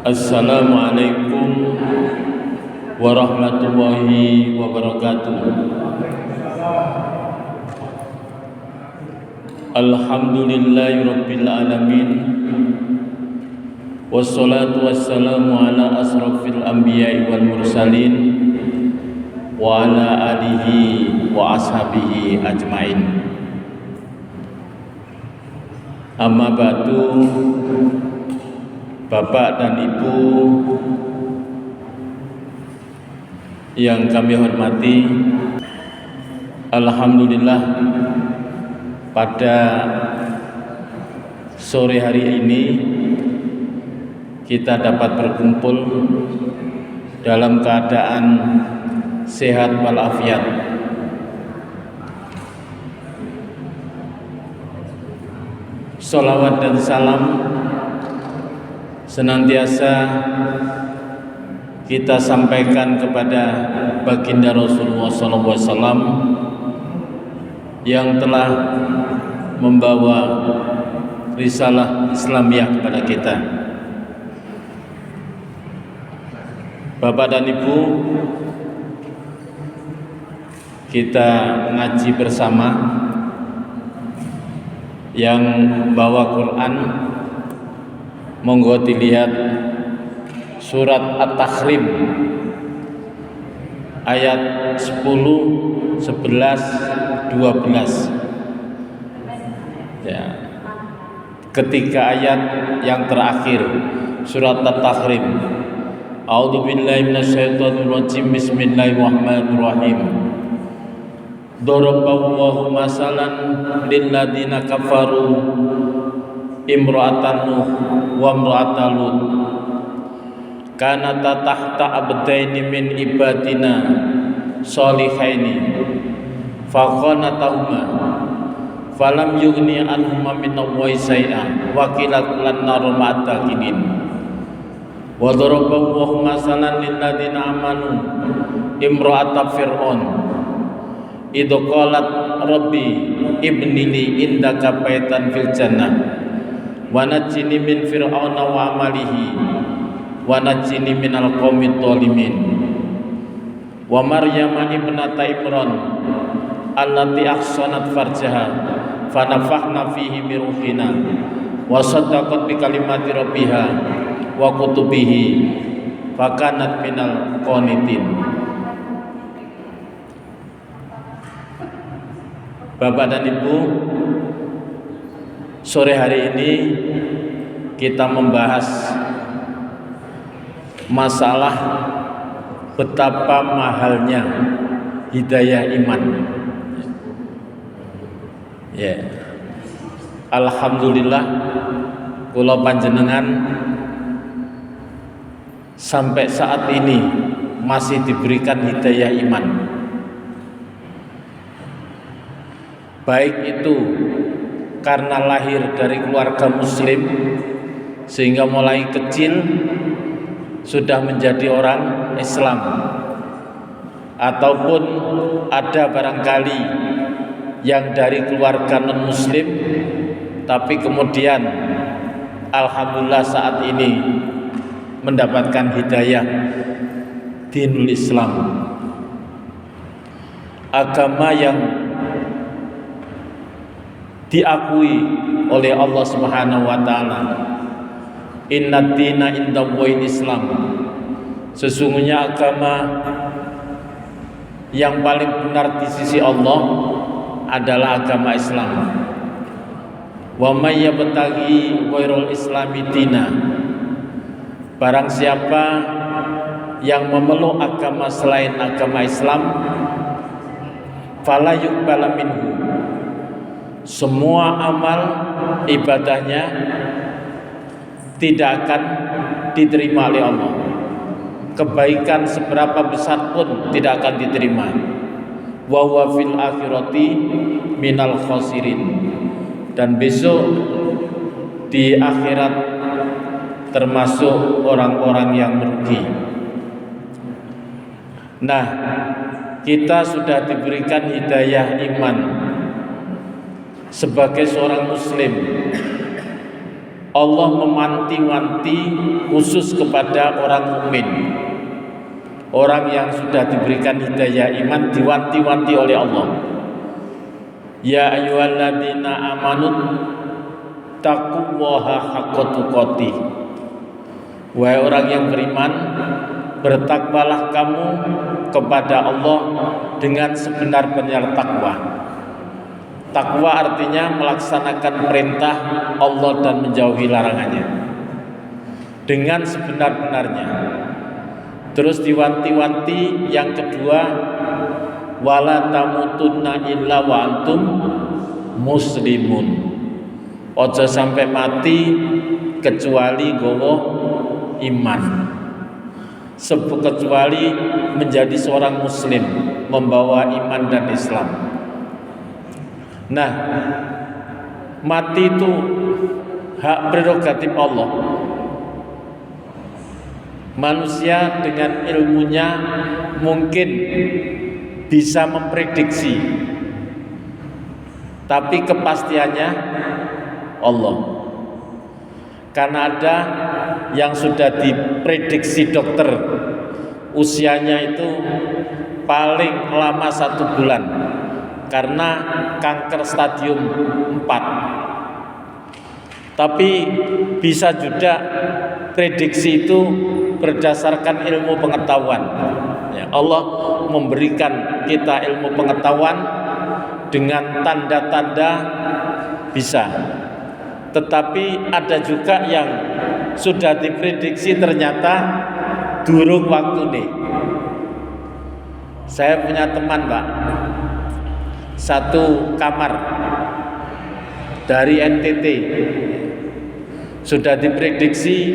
Assalamualaikum warahmatullahi wabarakatuh. Alhamdulillahirabbil alamin. Wassalatu wassalamu ala asrafil anbiya'i wal mursalin wa ala alihi wa ashabihi ajmain. Amma ba'du. Bapak dan Ibu yang kami hormati, alhamdulillah pada sore hari ini kita dapat berkumpul dalam keadaan sehat walafiat. Sholawat dan salam senantiasa kita sampaikan kepada baginda Rasulullah SAW yang telah membawa risalah Islamiyah kepada kita. Bapak dan Ibu, kita ngaji bersama. Yang bawa Quran, monggo dilihat surat At-Tahrim ayat 10, 11, 12 ya. Ketiga ayat yang terakhir surat At-Tahrim. A'udzubillahi minasyaitonirrajim. Bismillahirrahmanirrahim. Daraballahu masalan lilladzina kafaru imra'atan Nuh wa imra'atan Lut kanata tahta abdaini min ibadina sholihaini faqanatahuma falam yughni anhuma minallahi shay'an wa qila lan nar ma'takinin. Wa daraballahu masalan lilladzina amanu imra'ata fir'aun idza qalat rabbi ibnili indaka baitan fil jannah wa najjini min fir'auna wa amalihi wa najjini minal qaumid dhalimin. Wa maryama ibnata imran allati ahsanat farjaha fa nafakhna fihi min ruhina wa saddaqat bi kalimati rabbiha wa kutubihi fa kanat minal qanitin. Bapak dan Ibu, sore hari ini kita membahas masalah betapa mahalnya hidayah iman. Ya. Alhamdulillah kula panjenengan sampai saat ini masih diberikan hidayah iman. Baik itu karena lahir dari keluarga muslim sehingga mulai kecil sudah menjadi orang Islam, ataupun ada barangkali yang dari keluarga non muslim tapi kemudian alhamdulillah saat ini mendapatkan hidayah dinul Islam, agama yang diakui oleh Allah Subhanahu wa taala. Innad dina indallahi Islam. Sesungguhnya agama yang paling benar di sisi Allah adalah agama Islam. Wa may yabtaghi ghairal islami dina. Barang siapa yang memeluk agama selain agama Islam, fala yuqbala minhu. Semua amal ibadahnya tidak akan diterima oleh Allah. Kebaikan seberapa besar pun tidak akan diterima. Wa huwa fil akhirati minal khasirin. Dan besok di akhirat termasuk orang-orang yang merugi. Nah, kita sudah diberikan hidayah iman sebagai seorang muslim, Allah memanti-wanti khusus kepada orang mukmin. Orang yang sudah diberikan hidayah iman diwanti-wanti oleh Allah. Ya ayyuhalladzina amanu taqullaha haqqa tuqatih. Wahai orang yang beriman, bertakwalah kamu kepada Allah dengan sebenar-benar takwa. Takwa artinya melaksanakan perintah Allah dan menjauhi larangannya dengan sebenar-benarnya. Terus diwanti-wanti yang kedua, wala tamutunna illa wa antum muslimun. Ojo sampai mati kecuali gowo iman. Kecuali menjadi seorang muslim, membawa iman dan Islam. Nah, mati itu hak prerogatif Allah. Manusia dengan ilmunya mungkin bisa memprediksi, tapi kepastiannya Allah. Karena ada yang sudah diprediksi dokter, usianya itu paling lama 1 bulan karena kanker stadium 4. Tapi bisa juga prediksi itu berdasarkan ilmu pengetahuan. Ya, Allah memberikan kita ilmu pengetahuan dengan tanda-tanda bisa. Tetapi ada juga yang sudah diprediksi ternyata durung waktu nih. Saya punya teman, Pak, satu kamar dari NTT, sudah diprediksi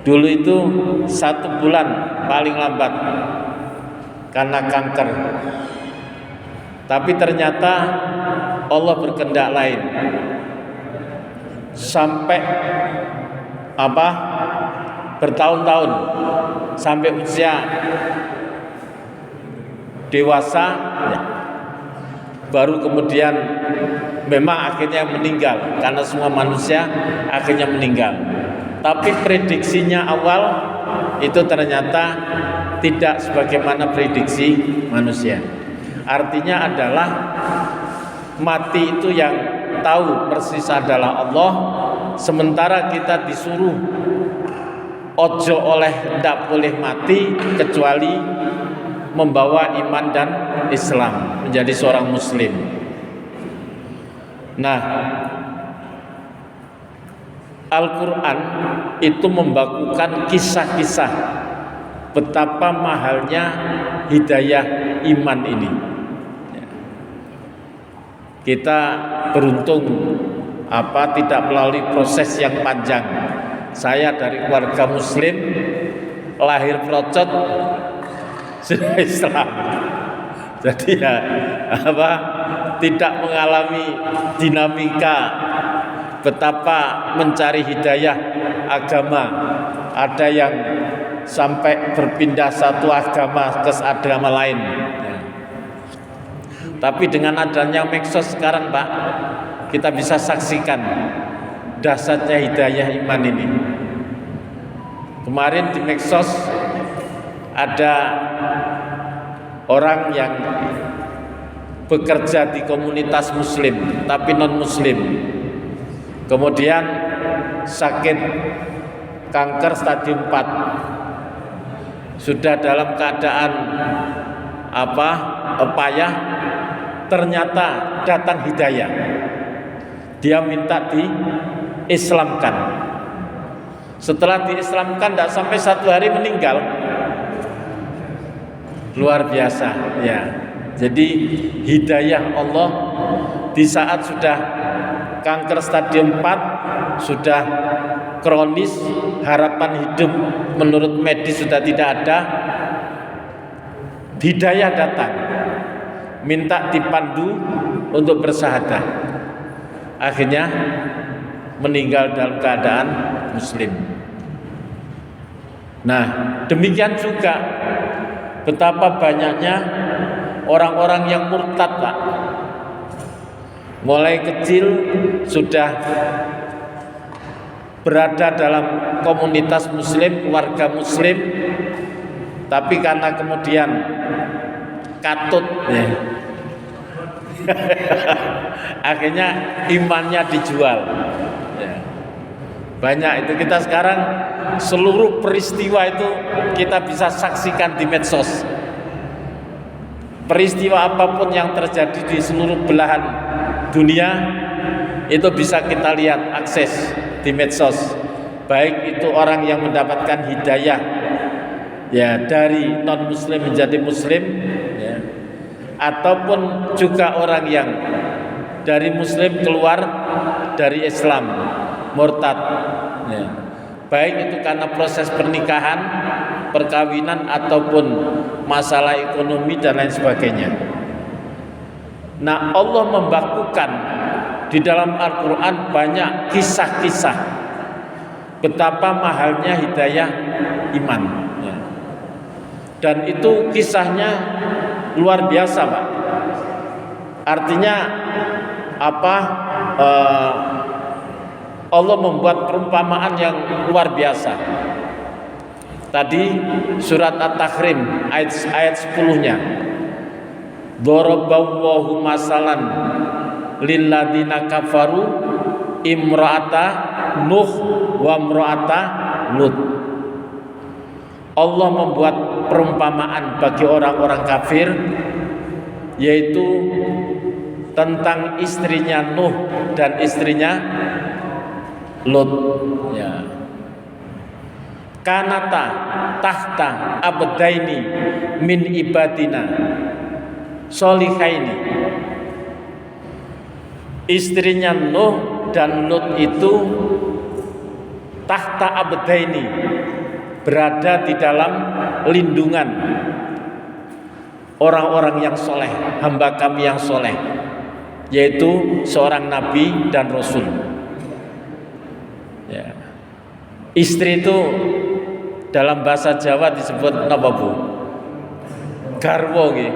dulu itu 1 bulan paling lambat karena kanker. Tapi ternyata Allah berkehendak lain. Sampai bertahun-tahun, sampai usia dewasa ya, baru kemudian memang akhirnya meninggal, karena semua manusia akhirnya meninggal. Tapi prediksinya awal itu ternyata tidak sebagaimana prediksi manusia. Artinya adalah mati itu yang tahu persis adalah Allah, sementara kita disuruh ojo tidak boleh mati kecuali membawa iman dan Islam, menjadi seorang muslim. Nah, Al-Quran itu membakukan kisah-kisah betapa mahalnya hidayah iman ini. Kita beruntung tidak melalui proses yang panjang. Saya dari keluarga muslim, lahir procot sudah Islam. Jadi tidak mengalami dinamika betapa mencari hidayah agama. Ada yang sampai berpindah satu agama ke agama lain. Tapi dengan adanya medsos sekarang, Pak, kita bisa saksikan dahsyatnya hidayah iman ini. Kemarin di medsos ada orang yang bekerja di komunitas muslim tapi non muslim, kemudian sakit kanker stadium 4, sudah dalam keadaan payah, ternyata datang hidayah. Dia minta diislamkan. Setelah diislamkan tidak sampai 1 hari meninggal. Luar biasa ya. Jadi hidayah Allah di saat sudah kanker stadium 4, sudah kronis, harapan hidup menurut medis sudah tidak ada, hidayah datang, minta dipandu untuk bersyahadah. Akhirnya meninggal dalam keadaan muslim. Nah, demikian juga betapa banyaknya orang-orang yang murtad, Pak. Mulai kecil sudah berada dalam komunitas muslim, keluarga muslim, tapi karena kemudian katut ya, akhirnya imannya dijual ya. Banyak itu kita sekarang, seluruh peristiwa itu kita bisa saksikan di medsos. Peristiwa apapun yang terjadi di seluruh belahan dunia itu bisa kita lihat, akses di medsos. Baik itu orang yang mendapatkan hidayah ya dari non muslim menjadi muslim ya, ataupun juga orang yang dari muslim keluar dari Islam, murtad ya. Baik itu karena proses pernikahan, perkawinan, ataupun masalah ekonomi dan lain sebagainya. Nah, Allah membakukan di dalam Al-Quran banyak kisah-kisah betapa mahalnya hidayah iman ya. Dan itu kisahnya luar biasa, Pak. Artinya apa? Allah membuat perumpamaan yang luar biasa. Tadi surat At-Tahrim ayat 10-nya. Daraballahu masalan lilladzina kafaru imra'ata Nuh wa imra'ata Lut. Allah membuat perumpamaan bagi orang-orang kafir, yaitu tentang istrinya Nuh dan istrinya Lut ya. Kanata tahta abdaini min ibadina solihaini. Istrinya Nuh dan Lut itu tahta abdaini, berada di dalam lindungan orang-orang yang soleh, hamba kami yang soleh, yaitu seorang nabi dan rasul ya. Istri itu dalam bahasa Jawa disebut napa Bu? Garwo nggih.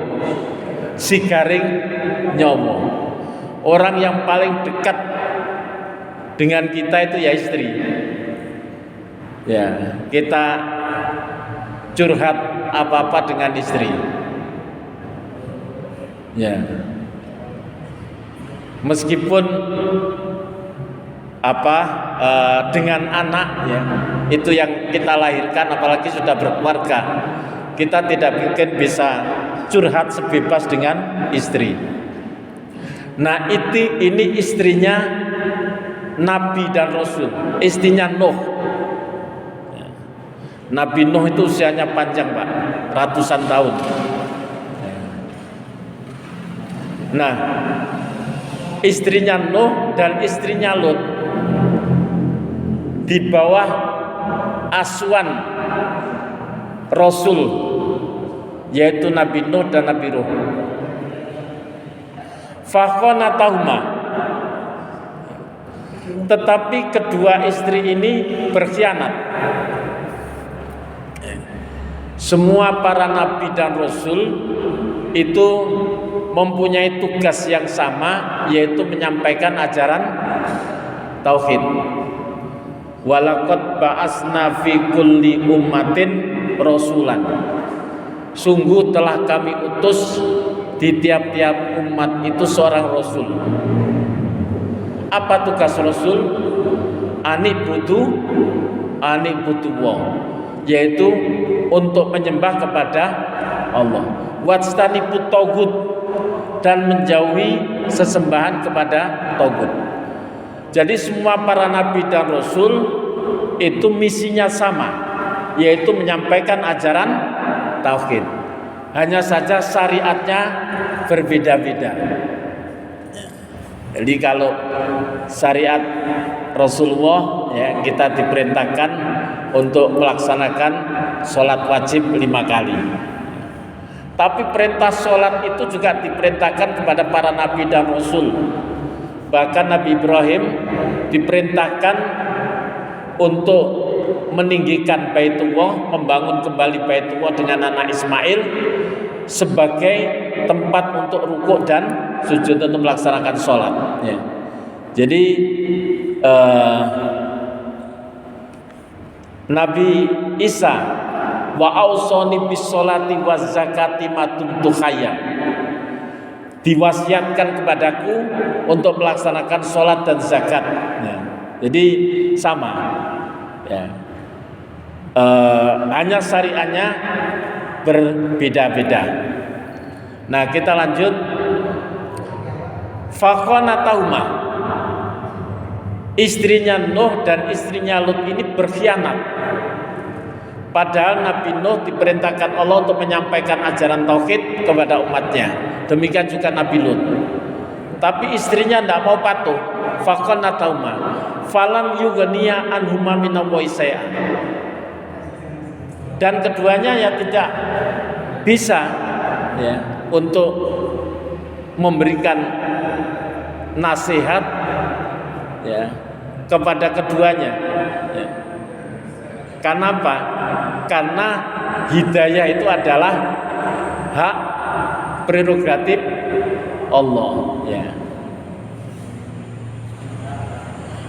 Si garing nyomo. Orang yang paling dekat dengan kita itu ya istri. Ya, kita curhat apa-apa dengan istri. Ya. Meskipun dengan anak ya, itu yang kita lahirkan, apalagi sudah berkeluarga, kita tidak mungkin bisa curhat sebebas dengan istri. Nah, ini istrinya Nabi dan Rasul, istrinya Nuh. Nabi Nuh itu usianya panjang, Pak, ratusan tahun. Nah, istrinya Nuh dan istrinya Lut di bawah asuhan Rasul, yaitu Nabi Nuh dan Nabi Nuh. Fakhonatahuma, tetapi kedua istri ini berkhianat. Semua para nabi dan rasul itu mempunyai tugas yang sama, yaitu menyampaikan ajaran tauhid. Walaqad ba'asna fi kulli ummatin rasulan. Sungguh telah kami utus di tiap-tiap umat itu seorang rasul. Apa tugas rasul? Anibudu wa, yaitu untuk menyembah kepada Allah. Wajtanibut tagut, dan menjauhi sesembahan kepada tagut. Jadi semua para nabi dan rasul itu misinya sama, yaitu menyampaikan ajaran tauhid. Hanya saja syariatnya berbeda-beda. Jadi kalau syariat Rasulullah ya, kita diperintahkan untuk melaksanakan sholat wajib 5 kali. Tapi perintah sholat itu juga diperintahkan kepada para nabi dan rasul. Bahkan Nabi Ibrahim diperintahkan untuk meninggikan Baitullah, membangun kembali Baitullah dengan anak Ismail sebagai tempat untuk rukuk dan sujud, untuk melaksanakan sholat ya. Jadi Nabi Isa, wa ausoni bis sholati waz zakati ma dumtu hayya, diwasiatkan kepadaku untuk melaksanakan sholat dan zakat. Ya. Jadi sama, ya. Hanya syariatnya berbeda-beda. Nah, kita lanjut. Fakhonatahuma, istrinya Nuh dan istrinya Lut ini berkhianat. Padahal Nabi Nuh diperintahkan Allah untuk menyampaikan ajaran tauhid kepada umatnya. Demikian juga Nabi Lut. Tapi istrinya tidak mau patuh. Fakhonatahuma falam yughniya anhuma minallahi syai'an. Dan keduanya ya tidak bisa, ya, untuk memberikan nasihat, ya, kepada keduanya, ya. Karena apa? Karena hidayah itu adalah hak prerogatif Allah, ya.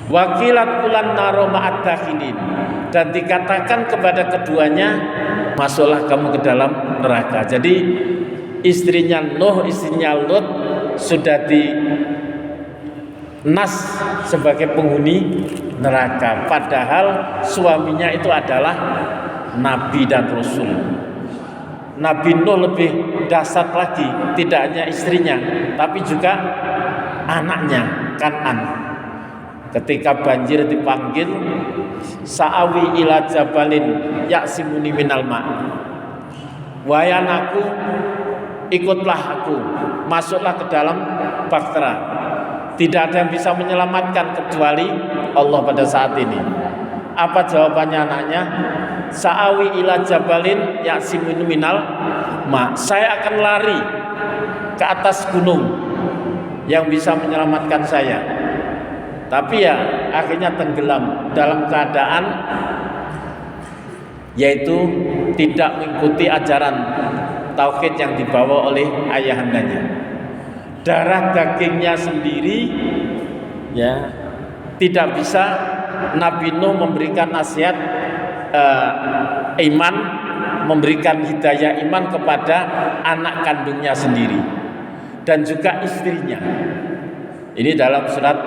Wakilat kulan naro ma'ad-dakhilin, dan dikatakan kepada keduanya, masuklah kamu ke dalam neraka. Jadi istrinya Nuh, istrinya Lut sudah dinas sebagai penghuni neraka, padahal suaminya itu adalah Nabi dan Rasul. Nabi Nuh lebih dahsyat lagi, tidak hanya istrinya tapi juga anaknya Kan'an. Ketika banjir dipanggil, sa'awi ila jabalin ya'simuni minal ma', wahai anakku, ikutlah aku, masuklah ke dalam bahtera. Tidak ada yang bisa menyelamatkan kecuali Allah pada saat ini. Apa jawabannya anaknya? Sa'awi ila jabalin ya'simuni minal ma', saya akan lari ke atas gunung yang bisa menyelamatkan saya. Tapi ya akhirnya tenggelam dalam keadaan yaitu tidak mengikuti ajaran tauhid yang dibawa oleh ayahandanya. Darah dagingnya sendiri, ya, tidak bisa Nabi Nuh memberikan nasihat iman, memberikan hidayah iman kepada anak kandungnya sendiri dan juga istrinya. Ini dalam surat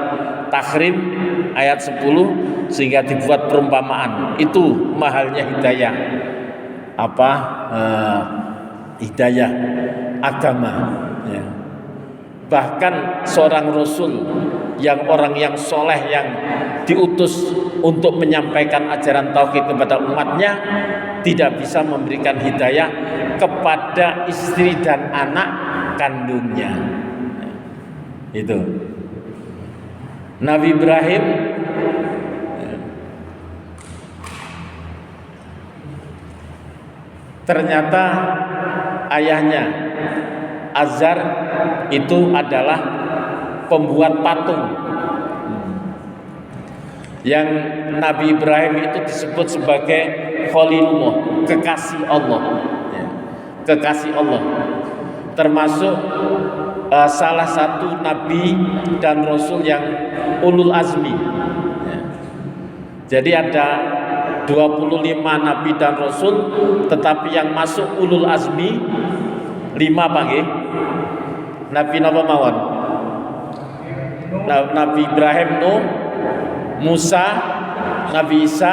Tahrim ayat 10, sehingga dibuat perumpamaan. Itu mahalnya hidayah, hidayah agama, ya. Bahkan seorang Rasul yang orang yang soleh, yang diutus untuk menyampaikan ajaran tauhid kepada umatnya, tidak bisa memberikan hidayah kepada istri dan anak kandungnya. Itu Nabi Ibrahim ternyata ayahnya Azar itu adalah pembuat patung. Yang Nabi Ibrahim itu disebut sebagai Khalilullah, kekasih Allah, ya, kekasih Allah, termasuk salah satu nabi dan rasul yang ulul azmi, ya. Jadi ada 25 nabi dan rasul, tetapi yang masuk ulul azmi 5 pagi. Nabi napa mawon? Nabi Ibrahim, Nuh, Musa, Nabi Isa,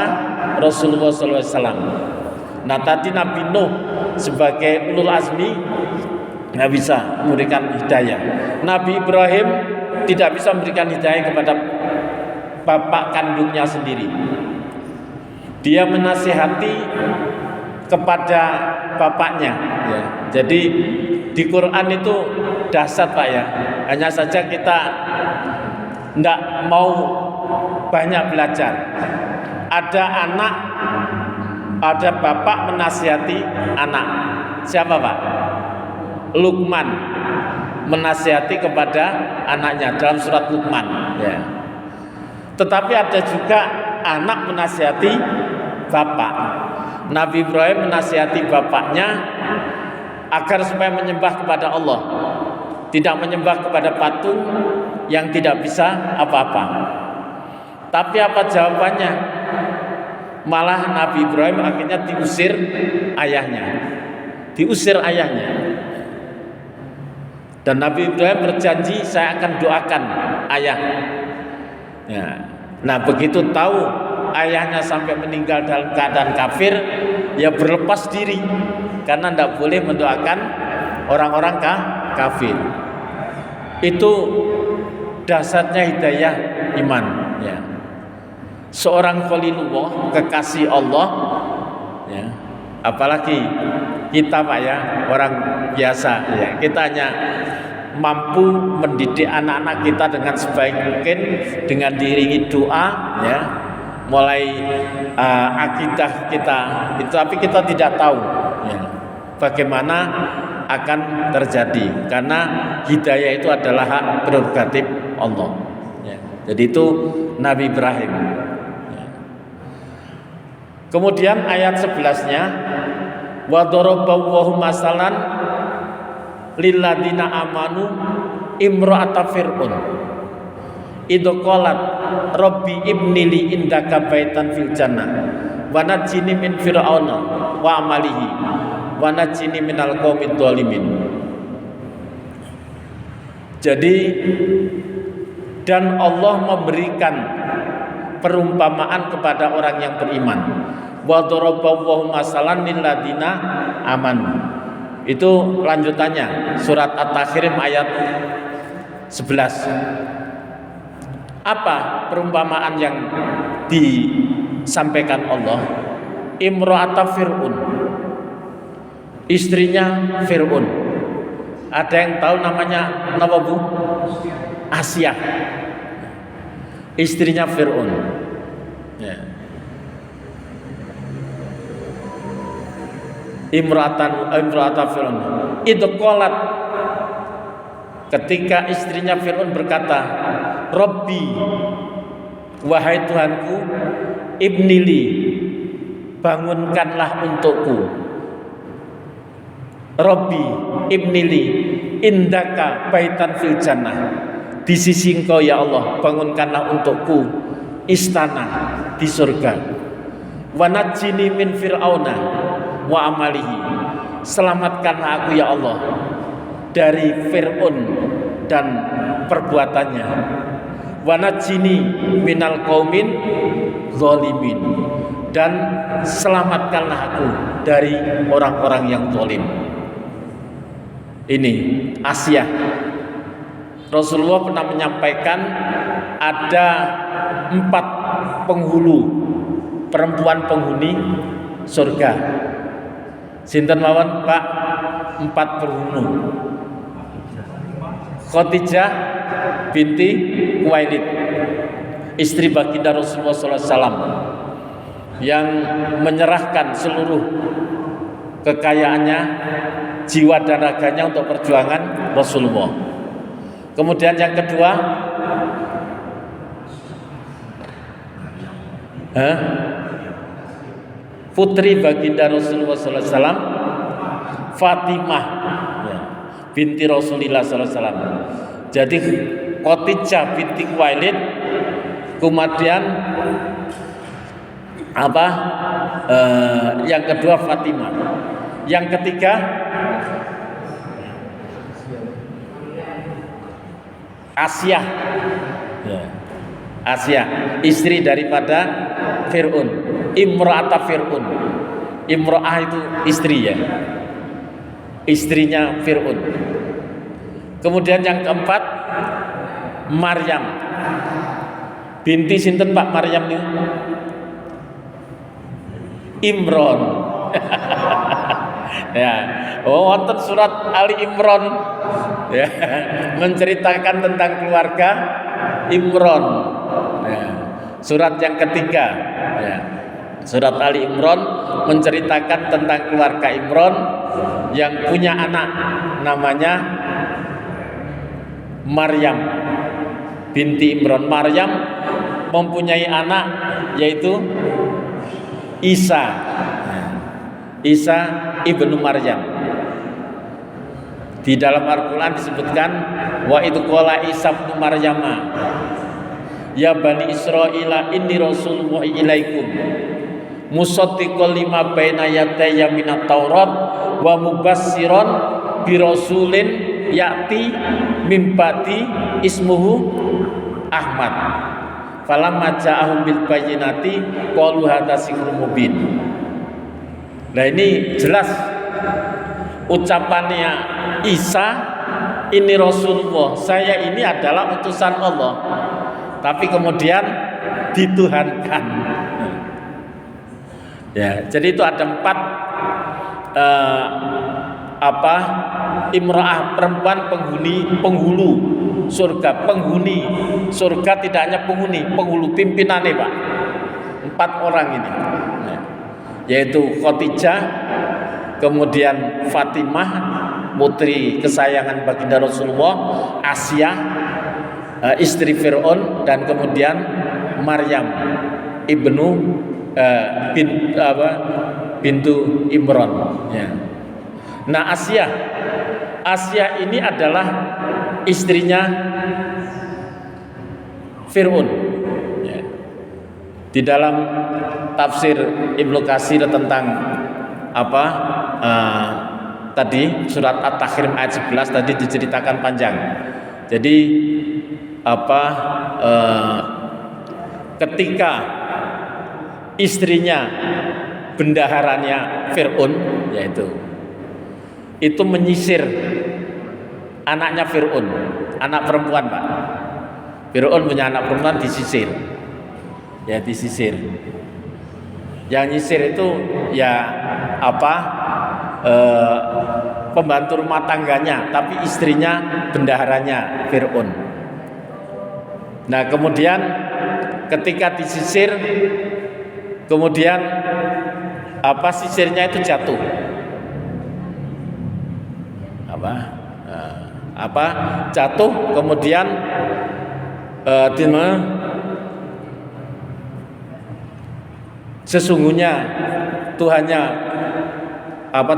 Rasulullah SAW. Nah, tadi Nabi Nuh sebagai ulul azmi nggak bisa memberikan hidayah. Nabi Ibrahim tidak bisa memberikan hidayah kepada bapak kandungnya sendiri. Dia menasihati kepada bapaknya, ya. Jadi di Quran itu dahsyat, Pak, ya. Hanya saja kita tidak mau banyak belajar. Ada anak, ada bapak menasihati anak. Siapa, Pak? Luqman menasihati kepada anaknya dalam surat Luqman, ya. Tetapi ada juga anak menasihati bapak. Nabi Ibrahim menasihati bapaknya agar supaya menyembah kepada Allah, tidak menyembah kepada patung yang tidak bisa apa-apa. Tapi apa jawabannya? Malah Nabi Ibrahim akhirnya diusir ayahnya. Dan Nabi Ibrahim berjanji, saya akan doakan ayah. Ya. Nah, begitu tahu ayahnya sampai meninggal dalam keadaan kafir, ya berlepas diri karena tidak boleh mendoakan orang-orang kafir. Itu dasarnya hidayah iman. Ya. Seorang khalilullah, kekasih Allah, ya. Apalagi kita Pak ya, orang biasa ya, kita hanya mampu mendidik anak-anak kita dengan sebaik mungkin dengan diiringi doa ya, mulai akidah kita itu, tapi kita tidak tahu ya, bagaimana akan terjadi, karena hidayah itu adalah hak prerogatif Allah ya. Jadi itu Nabi Ibrahim ya. Kemudian ayat 11-nya, wa daraballahu masalan lilladina amanu imra'ata fir'un idza qalat rabbi ibnili indaka baitan fil jannah wa najjini min fir'auna wa amalihi wa najjini minal qaumid dhalimin. Jadi, dan Allah memberikan perumpamaan kepada orang yang beriman. Wa daraballahu masalan lilladina amanu. Itu lanjutannya surat At-Tahrim ayat 11. Apa perumpamaan yang disampaikan Allah? Imra'ata Fir'un, istrinya Fir'un. Ada yang tahu namanya apa Bu? Asia, istrinya Fir'un ya. Imra'ata Fir'un idza qalat, ketika istrinya Fir'un berkata, Rabbi, wahai Tuhanku, ibnili, bangunkanlah untukku, Rabbi ibnili indaka baitan fil jannah, di sisi Engkau ya Allah bangunkanlah untukku istana di surga, wa najjini min fir'auna wa amalihi, selamatkanlah aku ya Allah dari Fir'un dan perbuatannya, wa najjini minal qaumin zalimin, dan selamatkanlah aku dari orang-orang yang zalim. Ini Asia. Rasulullah pernah menyampaikan ada 4 penghulu, perempuan penghuni surga. Sinten mawon Pak? 4 penghulu. Khadijah binti Khuwailid, istri baginda Rasulullah SAW, yang menyerahkan seluruh kekayaannya, jiwa dan raganya untuk perjuangan Rasulullah. Kemudian yang kedua, putri baginda Rasulullah SAW, Fatimah binti Rasulullah SAW. Jadi Khadijah binti Khuwailid, kemudian yang kedua Fatimah, yang ketiga Asia, Asia, istri daripada Fir'un, Imra'ata Fir'un. Imra'ah itu istri ya, istrinya Fir'un. Kemudian yang keempat Maryam binti sinten Pak Maryam ini? Imron. Ya, wonten surat Ali Imron ya, menceritakan tentang keluarga Imron ya, surat yang ketiga ya. Surat Ali Imron menceritakan tentang keluarga Imron yang punya anak namanya Maryam binti Imron. Maryam mempunyai anak yaitu Isa ibnu Maryam. Di dalam Al-Quran disebutkan, wa itu qala Isa ibnu Maryama ya bani Israila inni rasulullah ilaikum musaddiqal lima baina yadayya minat Taurat wa mubassiron bi rasulin ya'ti mim ba'di ismuhu Ahmad. Falamma ja'ahum bil bayyinati qalu hadza sihrun mubin. Nah, ini jelas ucapannya Isa, ini Rasulullah, saya ini adalah utusan Allah. Tapi kemudian dituhankan. Ya, jadi itu ada 4 imra'ah, perempuan penghulu surga, penghuni surga, tidak hanya penghuni, penghulu pimpinannya Pak. 4 orang ini, yaitu Khadijah, kemudian Fatimah, putri kesayangan baginda Rasulullah, Asia, istri Fir'aun, dan kemudian Maryam ibnu bintu Imran. Ya. Nah, Asia ini adalah istrinya Fir'aun. Ya. Di dalam tafsir Ibnu Katsir tentang tadi surat At-Tahrim ayat 11 tadi diceritakan panjang. Jadi ketika istrinya bendaharanya Fir'aun, yaitu itu menyisir anaknya Fir'aun, anak perempuan Pak. Fir'aun punya anak perempuan, disisir. Ya, disisir. Yang nyisir itu ya pembantu rumah tangganya, tapi istrinya bendaharanya Fir'aun. Nah, kemudian ketika disisir, kemudian sisirnya itu jatuh. Jatuh, kemudian sesungguhnya Tuhannya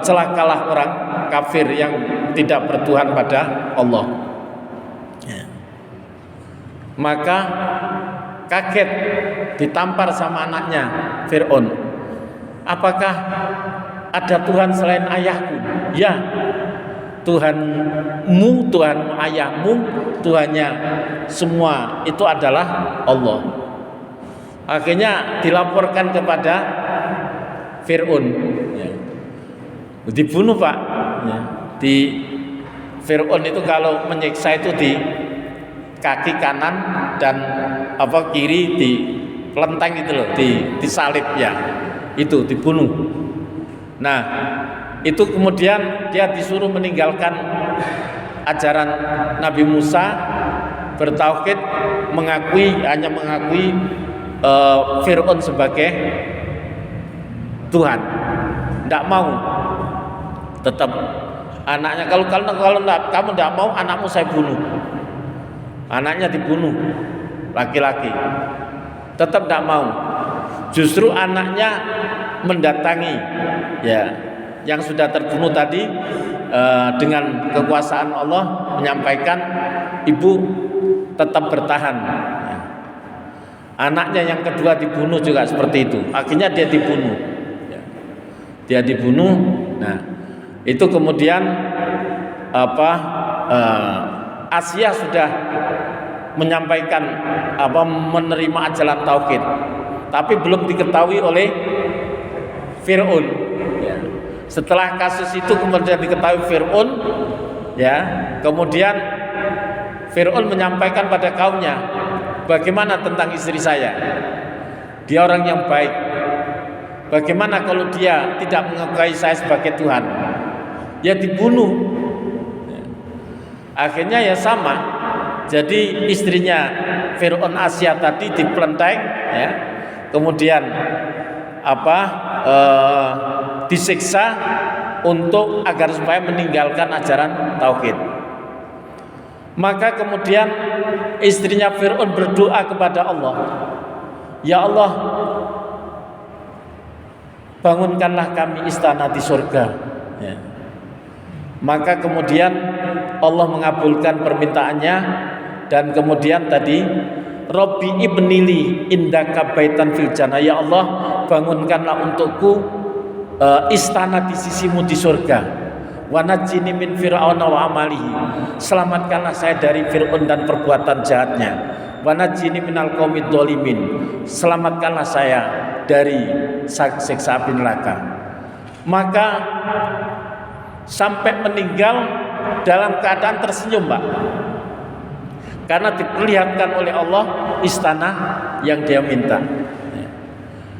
celakalah orang kafir yang tidak bertuhan pada Allah. Maka kaget, ditampar sama anaknya Fir'aun. Apakah ada Tuhan selain ayahku? Ya, Tuhanmu, ayahmu, Tuhannya semua itu adalah Allah. Akhirnya dilaporkan kepada Fir'aun. Ya. Dibunuh Pak. Ya. Di Fir'aun itu kalau menyiksa itu di kaki kanan dan kiri di kelenteng itu loh, disalib ya. Itu dibunuh. Nah, itu kemudian dia disuruh meninggalkan ajaran Nabi Musa, bertauhid, hanya mengakui Fir'aun sebagai Tuhan. Tidak mau, tetap anaknya kalau kamu tidak mau, anakmu saya bunuh. Anaknya dibunuh, laki-laki, tetap tidak mau. Justru anaknya mendatangi ya yang sudah terbunuh tadi, dengan kekuasaan Allah menyampaikan, ibu tetap bertahan. Anaknya yang kedua dibunuh juga seperti itu. Akhirnya dia dibunuh. Dia dibunuh. Nah, itu kemudian Asia sudah menyampaikan menerima ajaran tauhid, tapi belum diketahui oleh Fir'aun. Setelah kasus itu kemudian diketahui Fir'aun, ya, kemudian Fir'aun menyampaikan pada kaumnya, bagaimana tentang istri saya? Dia orang yang baik. Bagaimana kalau dia tidak mengakui saya sebagai Tuhan? Ya dibunuh. Akhirnya ya sama. Jadi istrinya Fir'aun Asia tadi dipelenteng, ya. Kemudian disiksa agar supaya meninggalkan ajaran tauhid. Maka kemudian istrinya Fir'aun berdoa kepada Allah, ya Allah, bangunkanlah kami istana di surga. Ya. Maka kemudian Allah mengabulkan permintaannya, dan kemudian tadi Robbi ibnili indaka baitan fil jannah, ya Allah, bangunkanlah untukku istana di sisimu di surga. Wa najjini min fir'auna wa amalihi, selamatkanlah saya dari Fir'aun dan perbuatan jahatnya. Wa najjini minal qaumidz dzalimin, selamatkanlah saya dari siksa api neraka. Maka sampai meninggal dalam keadaan tersenyum, Pak, karena diperlihatkan oleh Allah istana yang dia minta.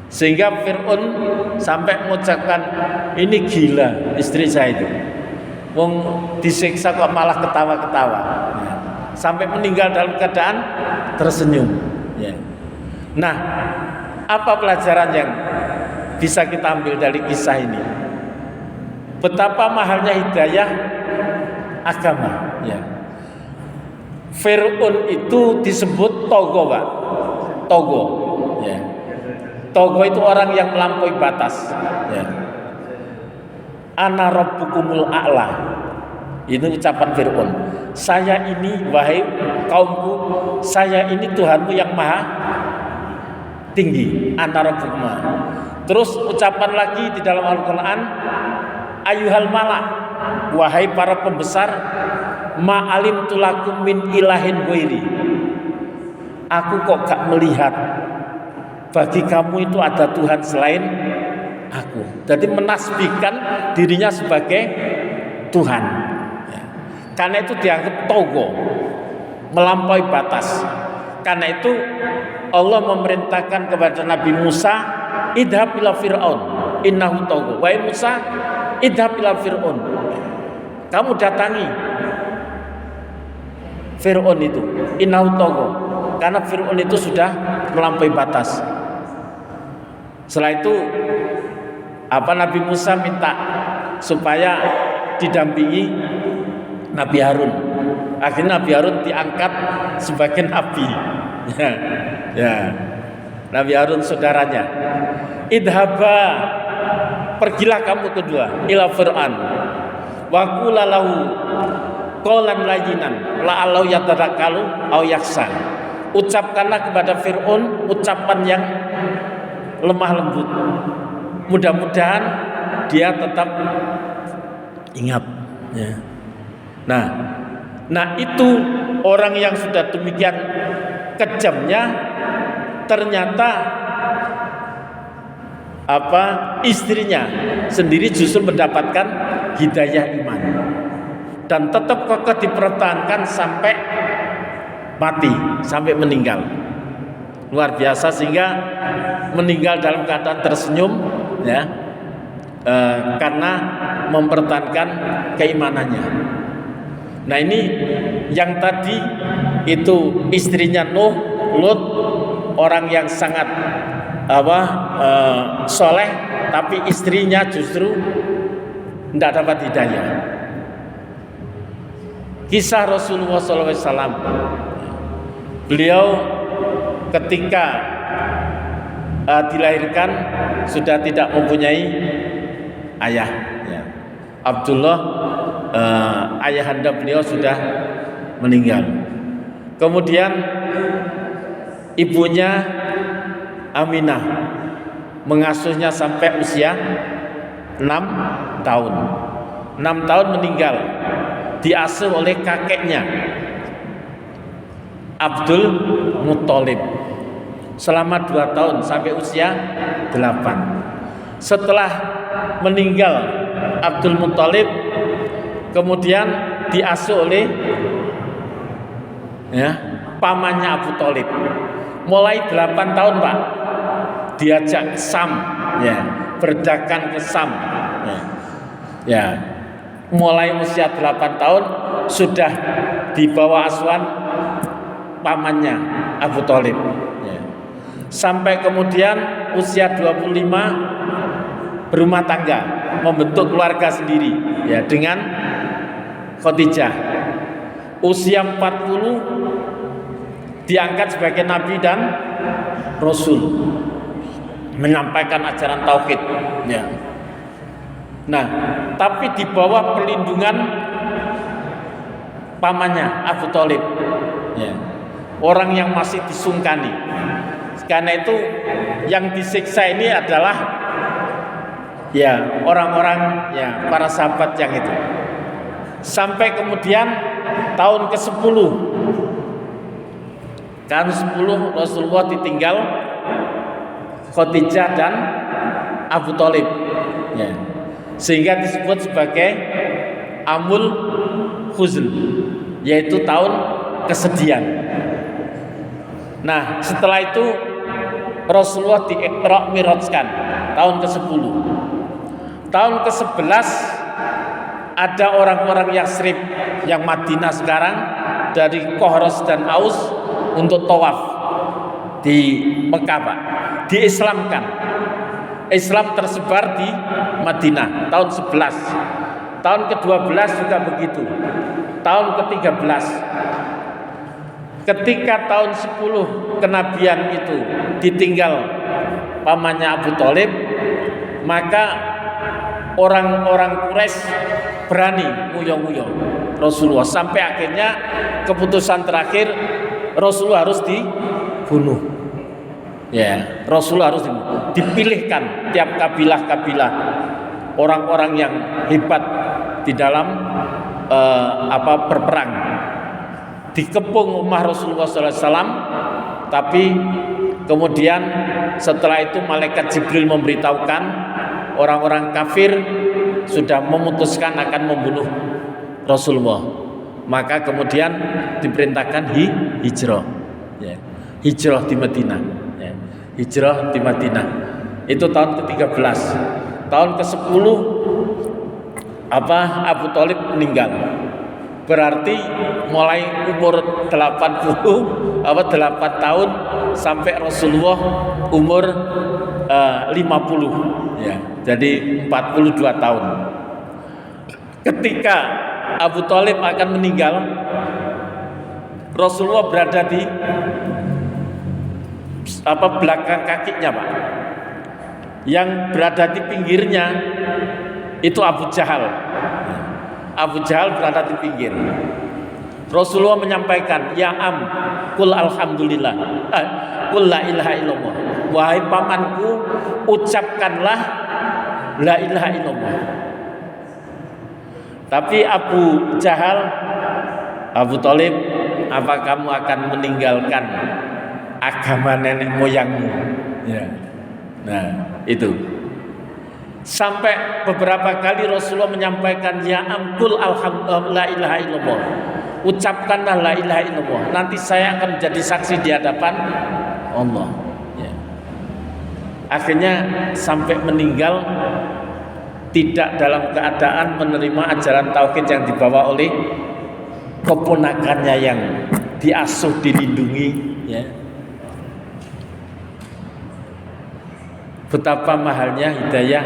Sehingga Fir'aun sampai mengucapkan, ini gila istri saya itu, wong disiksa kok malah ketawa-ketawa. Sampai meninggal dalam keadaan tersenyum. Nah, apa pelajaran yang bisa kita ambil dari kisah ini? Betapa mahalnya hidayah agama. Fir'aun itu disebut togo, Pak. Togo. Togo itu orang yang melampaui batas. Ana rabbukumul a'la. Itu ucapan Fir'aun. Saya ini, wahai kaumku, saya ini Tuhanmu yang maha tinggi. Ana rabbukum. Terus ucapan lagi di dalam Al-Quran, ayuhal malak, wahai para pembesar, ma'alim tulakum min ilahin ghairi. Aku kok gak melihat bagi kamu itu ada Tuhan selain aku. Jadi menasbihkan dirinya sebagai Tuhan. Karena itu dianggap togo, melampaui batas. Karena itu Allah memerintahkan kepada Nabi Musa, idhab ila Fir'aun innahu togo. Wahai Musa, idhab ila Fir'aun, kamu datangi Fir'aun itu, innahu togo, karena Fir'aun itu sudah melampaui batas. Setelah itu Nabi Musa minta supaya didampingi Nabi Harun. Akhirnya Nabi Harun diangkat sebagai nabi. Nabi Harun saudaranya. Idhaba, pergilah kamu kedua, ila Fir'aun. Wa qula lahu qawlan layyinan la'allahu yatadakkaru aw yakhsha. Ucapkanlah kepada Fir'aun ucapan yang lemah lembut. Mudah-mudahan dia tetap ingat. Nah itu orang yang sudah demikian kejamnya, ternyata istrinya sendiri justru mendapatkan hidayah iman dan tetap kokoh dipertahankan sampai mati, sampai meninggal. Luar biasa, sehingga meninggal dalam keadaan tersenyum, karena mempertahankan keimanannya. Nah ini yang tadi itu istrinya Nuh, Lut, orang yang sangat soleh, tapi istrinya justru tidak dapat hidayah. Kisah Rasulullah SAW, beliau ketika dilahirkan sudah tidak mempunyai ayah. Abdullah, ayahanda beliau sudah meninggal. Kemudian ibunya Aminah mengasuhnya sampai usia 6 tahun. 6 tahun meninggal, diasuh oleh kakeknya Abdul Muthalib selama 2 tahun sampai usia 8. Setelah meninggal Abdul Muthalib, kemudian diasuh oleh pamannya Abu Thalib. Mulai 8 tahun, Pak, diajak ke Sam, berdagang ke Sam. Mulai usia 8 tahun sudah dibawa asuhan pamannya Abu Thalib. Sampai kemudian usia 25 berumah tangga, membentuk keluarga sendiri dengan Khadijah. Usia 40 diangkat sebagai nabi dan rasul, menyampaikan ajaran tauhid. Nah, tapi di bawah perlindungan pamannya Abu Thalib, orang yang masih disungkani. Karena itu yang disiksa ini adalah ya orang-orang ya para sahabat yang itu. Sampai kemudian tahun ke-10 Rasulullah ditinggal Khadijah dan Abu Thalib ya. Sehingga disebut sebagai Amul Huzn, yaitu tahun kesedihan. Nah, setelah itu Rasulullah di-Iqra' Mi'rajkan tahun ke-10. Tahun ke-11 ada orang-orang Yatsrib yang Madinah sekarang dari Khoros dan Aus untuk tawaf di Mekah, Pak. Diislamkan. Islam tersebar di Madinah tahun 11. Tahun ke-12 juga begitu. Tahun ke-13. Ketika tahun 10 kenabian itu ditinggal pamannya Abu Thalib, maka orang-orang Quraisy berani nguyong-nguyong Rasulullah, sampai akhirnya keputusan terakhir Rasulullah harus dibunuh. Ya, Rasulullah harus dibunuh. Dipilihkan tiap kabilah-kabilah orang-orang yang hebat di dalam berperang. Dikepung rumah Rasulullah SAW, tapi kemudian setelah itu malaikat Jibril memberitahukan orang-orang kafir sudah memutuskan akan membunuh Rasulullah. Maka kemudian diperintahkan hijrah, ya. Hijrah di Madinah, ya. Hijrah di Madinah. Itu tahun ke-13. Tahun ke-10 Abu Thalib meninggal. Berarti mulai umur 8 tahun sampai Rasulullah umur 50 ya. Jadi 42 tahun. Ketika Abu Thalib akan meninggal, Rasulullah berada di belakang kakinya, Pak. Yang berada di pinggirnya itu Abu Jahal. Abu Jahal berada di pinggir. Rasulullah menyampaikan, "Ya am, qul alhamdulillah, qul la ilaha illallah." Wahai pamanku, ucapkanlah la ilaha illallah. Tapi Abu Jahal, Abu Thalib, apa kamu akan meninggalkan agama nenek moyangmu? Ya. Nah, itu. Sampai beberapa kali Rasulullah menyampaikan, ya amkul alhamdulillah la ilaha illallah. Ucapkanlah la ilaha illallah. Nanti saya akan menjadi saksi di hadapan Allah. Ya. Akhirnya sampai meninggal tidak dalam keadaan menerima ajaran tauhid yang dibawa oleh keponakannya yang diasuh, dilindungi. Ya. Betapa mahalnya hidayah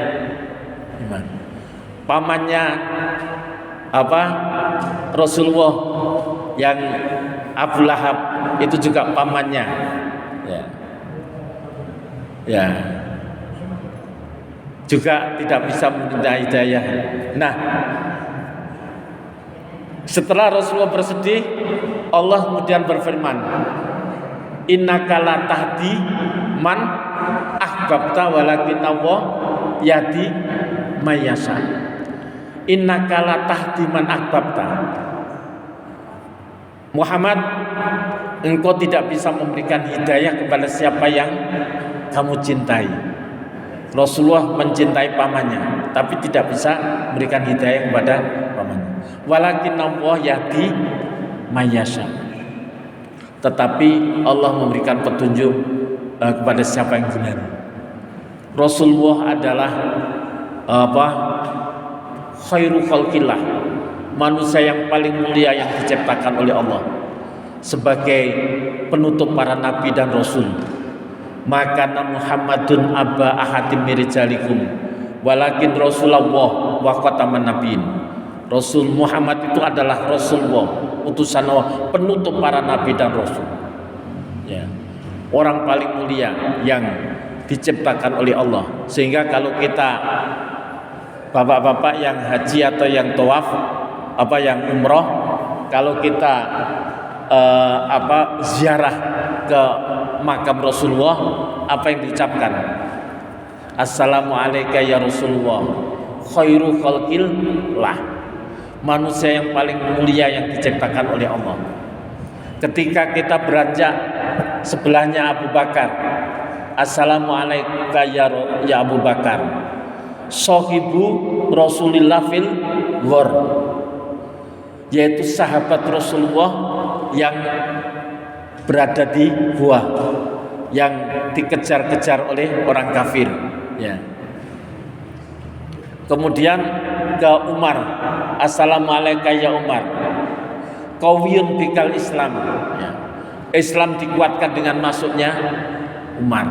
iman. Pamannya Rasulullah yang Abu Lahab itu juga pamannya. Ya. Ya. Juga tidak bisa meminta hidayah. Nah, setelah Rasulullah bersedih, Allah kemudian berfirman, innaka la tahdi man ahbabta walakin Allah yahdi may yasha. Innaka la tahdi man ahbabta. Muhammad, engkau tidak bisa memberikan hidayah kepada siapa yang kamu cintai. Rasulullah mencintai pamannya, tapi tidak bisa memberikan hidayah kepada pamannya. Walakin Allah yahdi may yasha. Tetapi Allah memberikan petunjuk kepada siapa yang benar. Rasulullah adalah khairu khalqillah, manusia yang paling mulia yang diciptakan oleh Allah, sebagai penutup para nabi dan rasul. Maka Muhammadun aba ahadim mirijalikum walakin Rasulullah wa khataman nabiyyin. Rasul Muhammad itu adalah Rasulullah, utusan Allah, penutup para nabi dan rasul. Ya. Orang paling mulia yang diciptakan oleh Allah. Sehingga kalau kita bapak-bapak yang haji atau yang tawaf, yang umroh, kalau kita ziarah ke makam Rasulullah, apa yang diucapkan? Assalamu alayka ya Rasulullah, khairu khalqillah, manusia yang paling mulia yang diciptakan oleh Allah. Ketika kita beranjak sebelahnya Abu Bakar, assalamu alayka ya Abu Bakar, sahibu Rasulillah fil ghor, yaitu sahabat Rasulullah yang berada di gua, yang dikejar-kejar oleh orang kafir, ya. Kemudian ke Umar, assalamu alayka ya Umar, qawiyun bikal Islam, ya. Islam dikuatkan dengan masuknya Umar.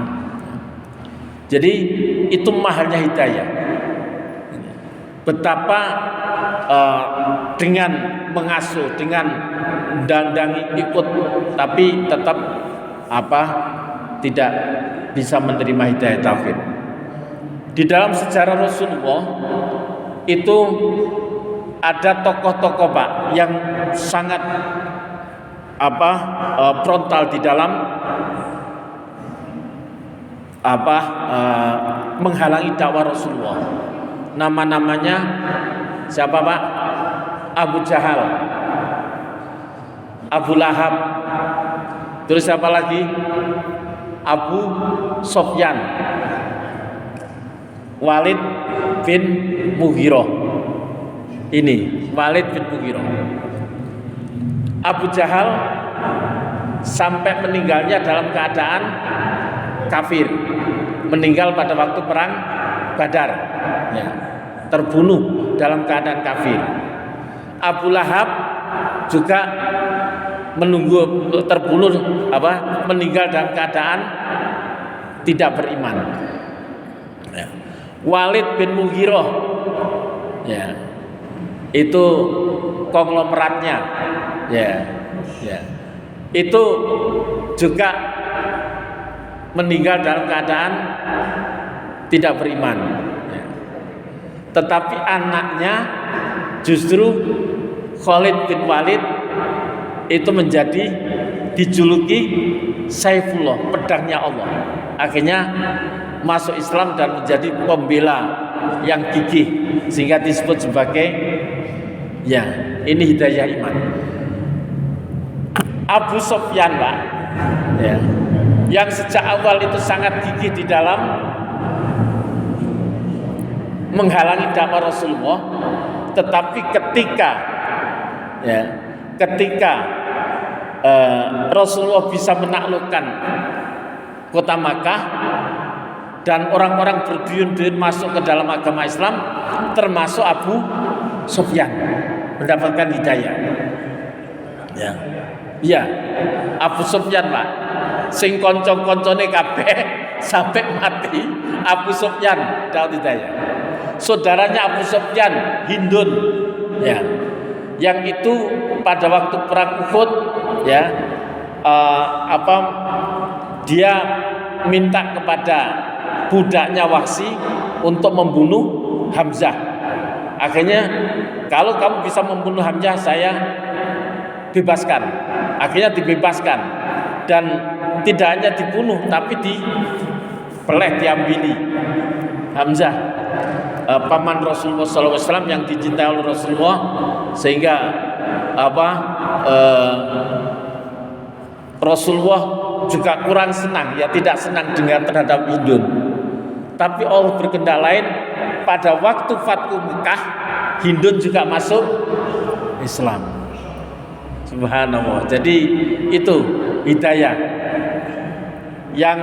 Jadi itu mahalnya hidayah. Betapa dengan mengasuh, dengan dandangi ikut, tapi tetap tidak bisa menerima hidayah tauhid. Di dalam sejarah Rasulullah itu ada tokoh-tokoh Pak yang sangat frontal di dalam menghalangi dakwah Rasulullah. Nama-namanya siapa Pak? Abu Jahal, Abu Lahab, terus siapa lagi? Abu Sofyan, Walid bin Mughirah. Ini Walid bin Mughirah. Abu Jahal sampai meninggalnya dalam keadaan kafir, meninggal pada waktu perang Badar, ya, terbunuh dalam keadaan kafir. Abu Lahab juga meninggal dalam keadaan tidak beriman, ya. Walid bin Mughirah, ya, itu konglomeratnya, ya, itu juga meninggal dalam keadaan tidak beriman, ya. Tetapi anaknya justru Khalid bin Walid itu menjadi dijuluki Saifullah, pedangnya Allah. Akhirnya masuk Islam dan menjadi pembela yang gigih, sehingga disebut sebagai, ya, ini hidayah iman. Abu Sofyan Pak, ya, yang sejak awal itu sangat gigih di dalam menghalangi dakwah Rasulullah, tetapi ketika Rasulullah bisa menaklukkan kota Makkah dan orang-orang berduyun-duyun masuk ke dalam agama Islam, termasuk Abu Sufyan mendapatkan hidayah. Ya, Abu Sufyan Pak, sing konco-koncone kabeh sampai mati, Abu Sufyan dapat hidayah. Saudaranya Abu Sufyan, Hindun, ya, yang itu pada waktu perang Uhud, ya, dia minta kepada budaknya Wahsy untuk membunuh Hamzah. Akhirnya, kalau kamu bisa membunuh Hamzah, saya bebaskan. Akhirnya dibebaskan, dan tidak hanya dibunuh, tapi diambili Hamzah, paman Rasulullah SAW yang dicintai oleh Rasulullah, sehingga Rasulullah juga kurang senang, ya, tidak senang dengan terhadap Hindun. Tapi Allah berkehendak lain. Pada waktu Fathu Mekah, Hindun juga masuk Islam. Subhanallah. Jadi itu hidayah yang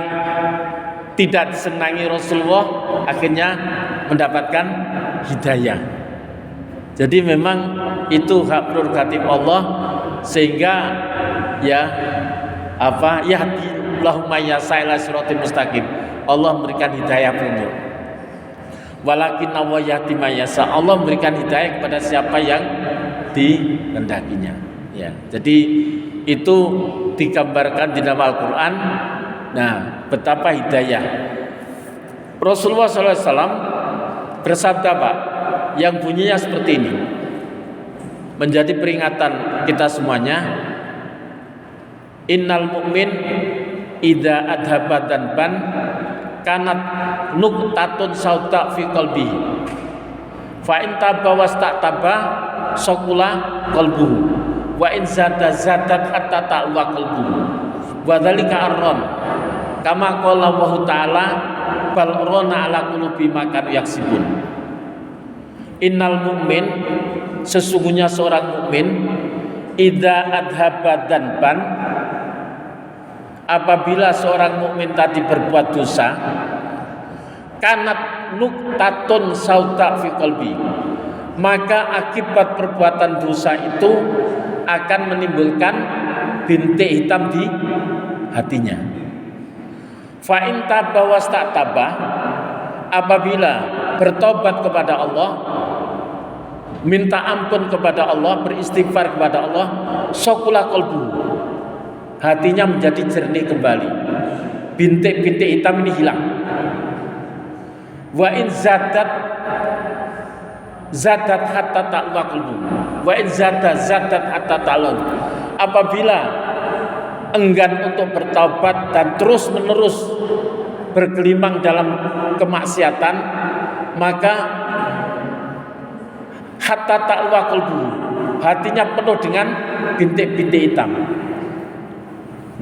tidak disenangi Rasulullah, akhirnya mendapatkan hidayah. Jadi memang itu hak prerogatif Allah, sehingga yahdillahu may yasha ila siratal mustaqim. Allah memberikan hidayah petunjuk. Walakin wa yahdi may yasha. Allah memberikan hidayah kepada siapa yang dikehendakinya. Ya. Jadi itu digambarkan di dalam Al-Qur'an. Nah, betapa hidayah. Rasulullah SAW bersabda Pak, yang bunyinya seperti ini, menjadi peringatan kita semuanya. Innal mu'min idza adhaba ban kanat nuqtatun sauda fi qalbi fa in taba wasta'taba saqula qalbuhu wa in zada zadat hatta ta'wa qalbuhu wa dzalika arron kama qala Allah taala bal rona ala qulubi makan yaksibun. Innal mu'min, sesungguhnya seorang mukmin, idza adhaba dzanban, apabila seorang mukmin tadi berbuat dosa, kanat nuqtatun sauda fi qalbi, maka akibat perbuatan dosa itu akan menimbulkan bintik hitam di hatinya. Fa in taba wasta'taba, apabila bertobat kepada Allah, minta ampun kepada Allah, beristighfar kepada Allah, saqula qalbu, hatinya menjadi jernih kembali, bintik-bintik hitam ini hilang. Wa in zadat hatta ta'wa qalbu, wa in zadat hatta ta'lun, apabila enggan untuk bertaubat dan terus menerus bergelimang dalam kemaksiatan, maka hatta ta'wa qalbu, hatinya penuh dengan bintik-bintik hitam.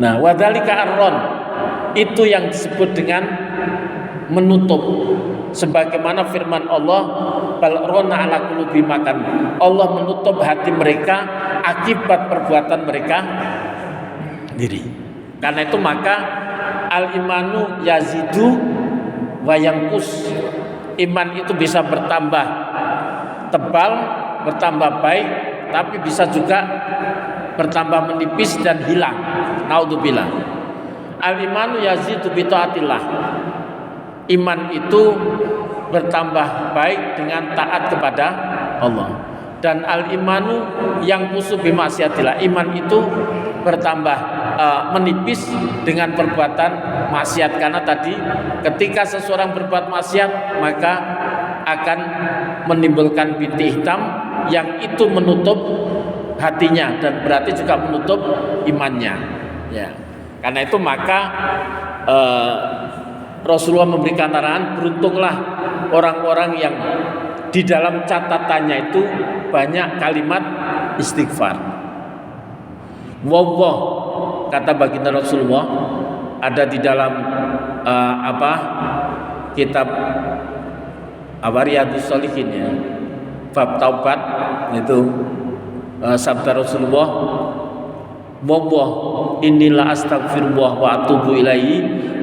Nah, wadzalika arron, itu yang disebut dengan menutup, sebagaimana firman Allah bal rona ala qulubi makan, Allah menutup hati mereka akibat perbuatan mereka sendiri. Karena itu maka al imanu yazidu wa yanqus, iman itu bisa bertambah tebal, bertambah baik, tapi bisa juga bertambah menipis dan hilang. Naudzubillah. Al imanu yazidu bi taatillah, iman itu bertambah baik dengan taat kepada Allah. Dan al imanu yang kusub bi maksiatillah, iman itu bertambah menipis dengan perbuatan maksiat. Karena tadi ketika seseorang berbuat maksiat, maka akan menimbulkan bintik hitam yang itu menutup hatinya dan berarti juga menutup imannya. Ya. Karena itu maka Rasulullah memberikan arahan, beruntunglah orang-orang yang di dalam catatannya itu banyak kalimat istighfar. Wallah, kata baginda Rasulullah, ada di dalam kitab Riyadhus Shalihin, ya, bab taubat, itu sabda Rasulullah, wallah inilah astaghfirullah wa atubu ilaihi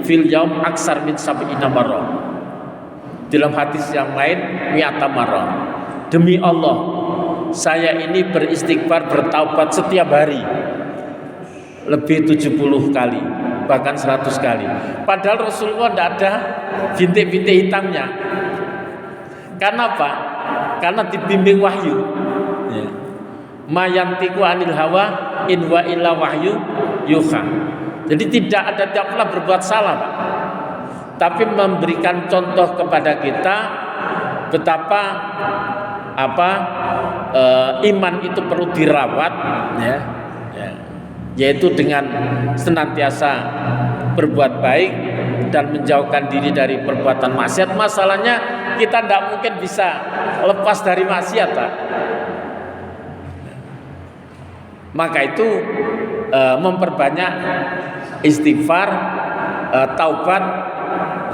fil yaum aksar min sab'ina marrah. Dalam hadis yang lain, mi'ata marrah, demi Allah saya ini beristighfar, bertaubat setiap hari lebih 70 kali, bahkan 100 kali. Padahal Rasulullah tidak ada bintik-bintik hitamnya. Karena apa? Karena dibimbing wahyu. Ya. Ma yantiqu anil hawa in wa illa wahyu yuha. Jadi tidak pernah berbuat salah, Pak. Tapi memberikan contoh kepada kita betapa iman itu perlu dirawat, ya. Yaitu dengan senantiasa berbuat baik dan menjauhkan diri dari perbuatan maksiat. Masalahnya kita tidak mungkin bisa lepas dari maksiat, Pak. Maka itu memperbanyak istighfar, taubat,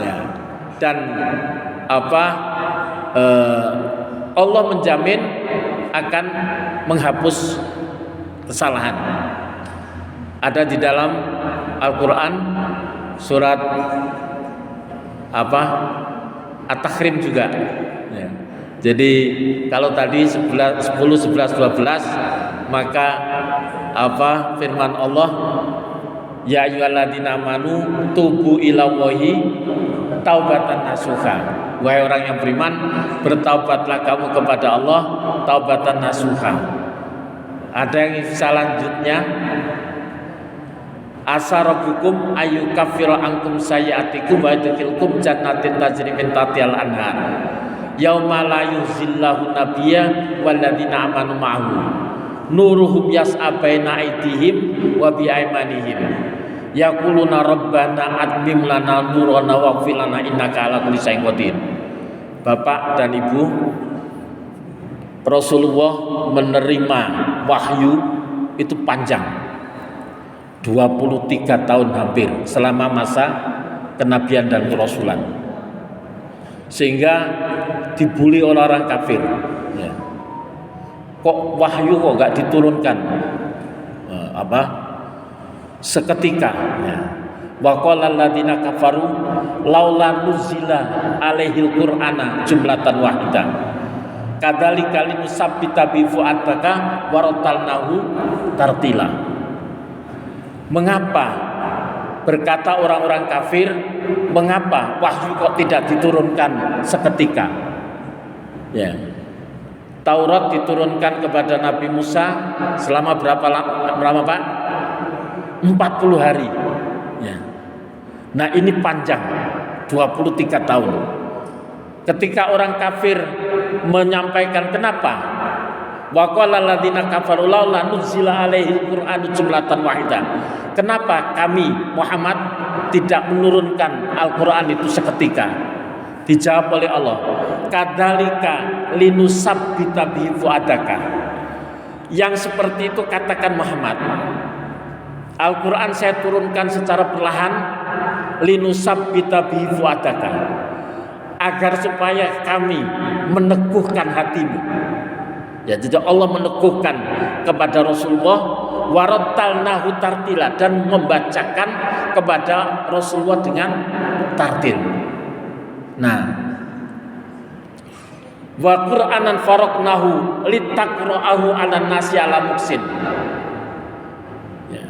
ya. Dan Allah menjamin akan menghapus kesalahan. Ada di dalam Al-Quran surat At-Tahrim juga, ya. Jadi kalau tadi 10, 11, 12, maka firman Allah, ya ayyuhalladzina amanu tubu ilallahi taubatan nasuha, wahai orang yang beriman, bertaubatlah kamu kepada Allah taubatan nasuha. Ada yang selanjutnya, asa rabbukum ayyukaffira ankum sayyi'atikum wa yudkhilkum jannatin tajri min tahtihal anhar yauma la yuhzillahu nabiyya walladzina amanu ma'ahu nuruhum yas'a baina aydihim wa bi aymanihim yaquluna rabbana atmim lana nurana waghfir lana innaka ala kulli syai'in qadir. Bapak dan Ibu, Rasulullah menerima wahyu itu panjang, 23 tahun hampir selama masa kenabian dan kerasulan, sehingga dibully oleh orang kafir. Ya. Kok wahyu kok gak diturunkan seketika? Ya. Wa qala alladziina kafaru laula nuzila alaihil qur'ana jumlatan wahidah kadzalika linusabbita bi fu'ataka waratalnahu tartila. Mengapa, berkata orang-orang kafir, mengapa wahyu kok tidak diturunkan seketika? Ya. Taurat diturunkan kepada Nabi Musa selama berapa Pak? 40 hari. Ya. Nah, ini panjang, 23 tahun. Ketika orang kafir menyampaikan kenapa? Wa qala alladziina kafaru laula nuzila alaihil qur'anu jumlatan wahidah. Kenapa kami Muhammad tidak menurunkan Al-Qur'an itu seketika? Dijawab oleh Allah, kadzalika linusabbita bihi fuadaka. Yang seperti itu katakan Muhammad, Al-Qur'an saya turunkan secara perlahan, linusabbita bihi fuadaka, agar supaya kami meneguhkan hatimu. Ya, jadi Allah meneguhkan kepada Rasulullah, warattalnahu tartila, dan membacakan kepada Rasulullah dengan tartil. Nah, wa Qur'anan faraqnahu litaqra'ahu 'alan nasi 'ala muksin. Ya.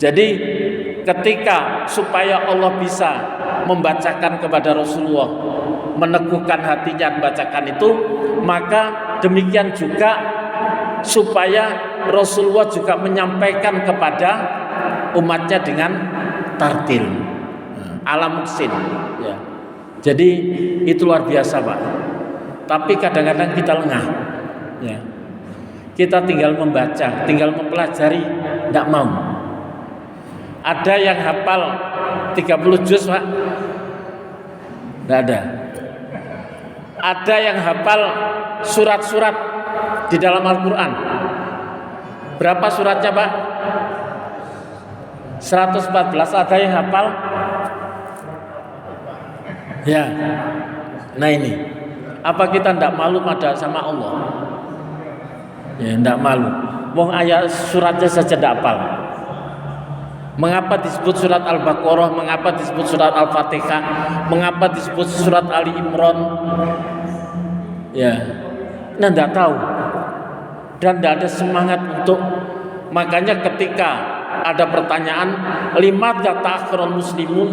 Jadi ketika supaya Allah bisa membacakan kepada Rasulullah, meneguhkan hatinya membacakan itu, maka demikian juga supaya Rasulullah juga menyampaikan kepada umatnya dengan tartil, ala muksin. Ya. Jadi itu luar biasa, Pak. Tapi kadang-kadang kita lengah. Ya. Kita tinggal membaca, tinggal mempelajari, tidak mau. Ada yang hafal 30 juz, Pak? Tidak ada. Ada yang hafal surat-surat di dalam Al-Quran. Berapa suratnya, Pak? 114. Ada yang hafal? Ya. Nah ini, apa kita tidak malu pada sama Allah? Ya, tidak malu. Wong ayat suratnya saja tidak hafal. Mengapa disebut surat Al-Baqarah? Mengapa disebut surat Al-Fatihah? Mengapa disebut surat Ali Imran? Ya, nah tidak tahu. Dan tidak ada semangat untuk. Makanya ketika ada pertanyaan, limadza ta'akhkharul muslimun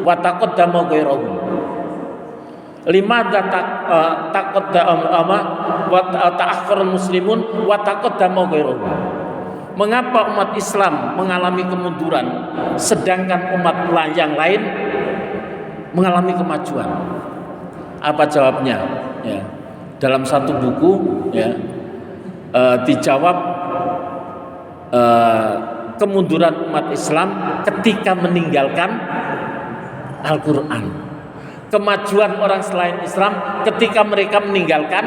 wa taqaddama ghairahum? Limadza ta'akhkharul muslimun wa taqaddama ghairahum? Mengapa umat Islam mengalami kemunduran sedangkan umat yang lain mengalami kemajuan? Apa jawabnya? Ya. Dalam satu buku, ya, dijawab kemunduran umat Islam ketika meninggalkan Al-Quran. Kemajuan orang selain Islam ketika mereka meninggalkan,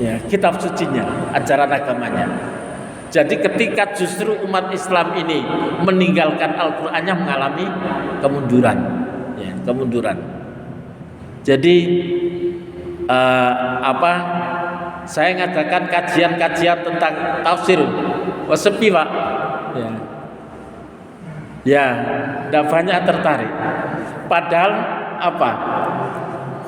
ya, kitab sucinya, ajaran agamanya. Jadi ketika justru umat Islam ini meninggalkan Al-Qur'annya mengalami kemunduran, ya, kemunduran. Jadi saya ngadakan kajian-kajian tentang tafsir, sepi, Pak. Ya, ya, tidak banyak tertarik. Padahal apa?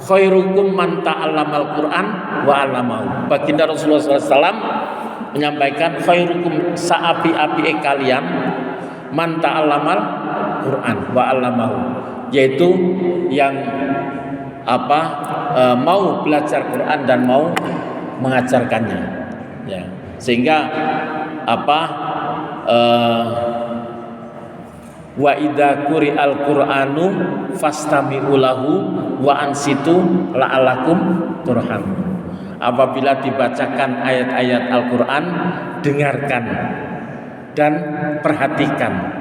Khairukum man ta'allamal Qur'an wa 'allamahu. Baginda Rasulullah SAW menyampaikan, khairukum, saapi-api kalian man ta'allamal Qur'an wa 'allamahu, yaitu yang mau belajar Quran dan mau mengajarkannya. Ya. Sehingga wa idza quri'al Qur'anu fastami'u lahu wa ansitu la'alakum turhamun. Apabila dibacakan ayat-ayat Al-Qur'an, dengarkan dan perhatikan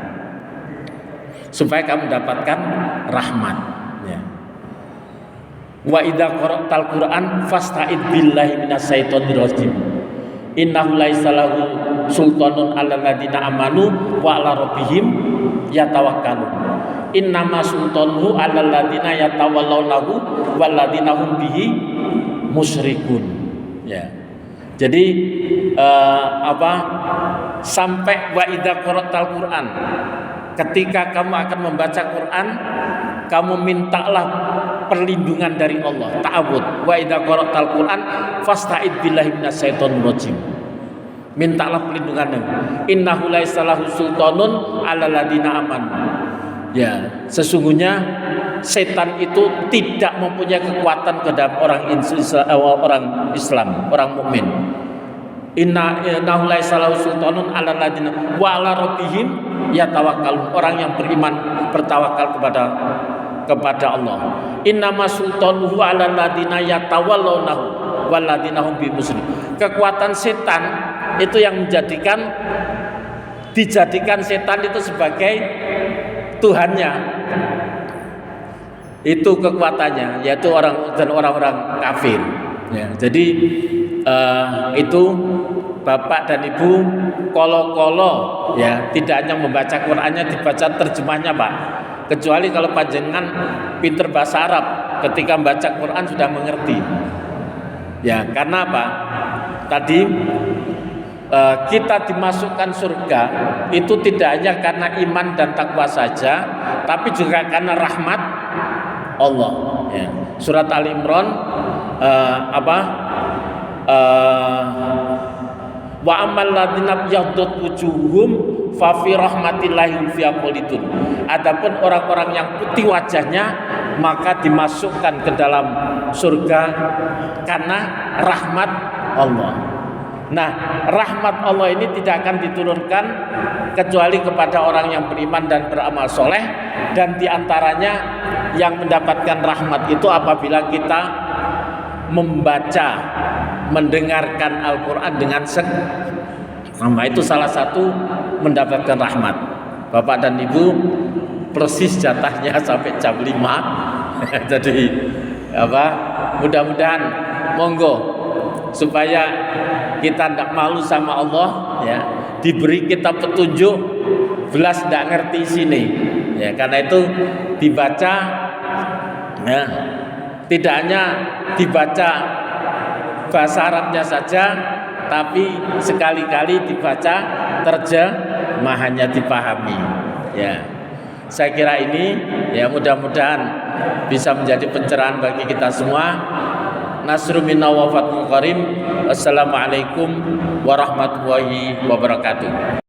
supaya kamu mendapatkan rahmat, ya. Wa idza qara'tal Qur'an fasta'id billahi minasyaitonir rajim. Innahu laisa lahu sultanun 'alal ladzina amanu wa 'ala rabbihim yatawakkalun. Innama sultanuhu 'alal ladzina yatawallawnahu wal ladzina hum bihi musyrikun. Ya. Jadi sampai wa idza qara'tal Qur'an, ketika kamu akan membaca Quran, kamu mintalah perlindungan dari Allah, ta'awud. Wa idza qara'tal Qur'an fasta'id billahi minasyaitonir rajim. Mintalah perlindungan. Innahu laisa lahu sultanun 'alal ladzina amanu. Ya, sesungguhnya setan itu tidak mempunyai kekuatan kepada orang Islam, orang mukmin. Innahu laisa lahu sultanun 'alal ladzina wa 'ala rabbihim yatawakkalun. Orang yang beriman bertawakal kepada Allah. Innama sultanuhu 'alal ladzina yatawallawnahu wal ladzina hum bi muslim. Kekuatan setan itu yang dijadikan setan itu sebagai Tuhannya. Itu kekuatannya, yaitu orang-orang kafir. Ya, jadi itu Bapak dan Ibu kolo-kolo, ya, tidak hanya membaca Qur'annya, dibaca terjemahnya, Pak. Kecuali kalau panjenengan pinter bahasa Arab, ketika membaca Quran sudah mengerti. Ya, karena apa? Tadi kita dimasukkan surga itu tidak hanya karena iman dan takwa saja, tapi juga karena rahmat Allah. Ya. Surat Al Imran wa amal ladzina yahdut wujuhum fa fi rahmatillahi fi aqlidun. Adapun orang-orang yang putih wajahnya maka dimasukkan ke dalam surga karena rahmat Allah. Nah, rahmat Allah ini tidak akan diturunkan kecuali kepada orang yang beriman dan beramal soleh, dan diantaranya yang mendapatkan rahmat itu apabila kita membaca, mendengarkan Al-Quran dengan seksama. Itu salah satu mendapatkan rahmat. Bapak dan Ibu persis jatahnya sampai jam 5. Jadi mudah-mudahan monggo supaya kita tidak malu sama Allah, ya, diberi kita petunjuk, belas tidak ngerti sini, ya, karena itu dibaca, ya, tidak hanya dibaca bahasa Arabnya saja, tapi sekali-kali dibaca terjemahannya dipahami. Ya, saya kira ini, ya, mudah-mudahan bisa menjadi pencerahan bagi kita semua. Nasrun minna wa fathun qarim. Assalamualaikum warahmatullahi wabarakatuh.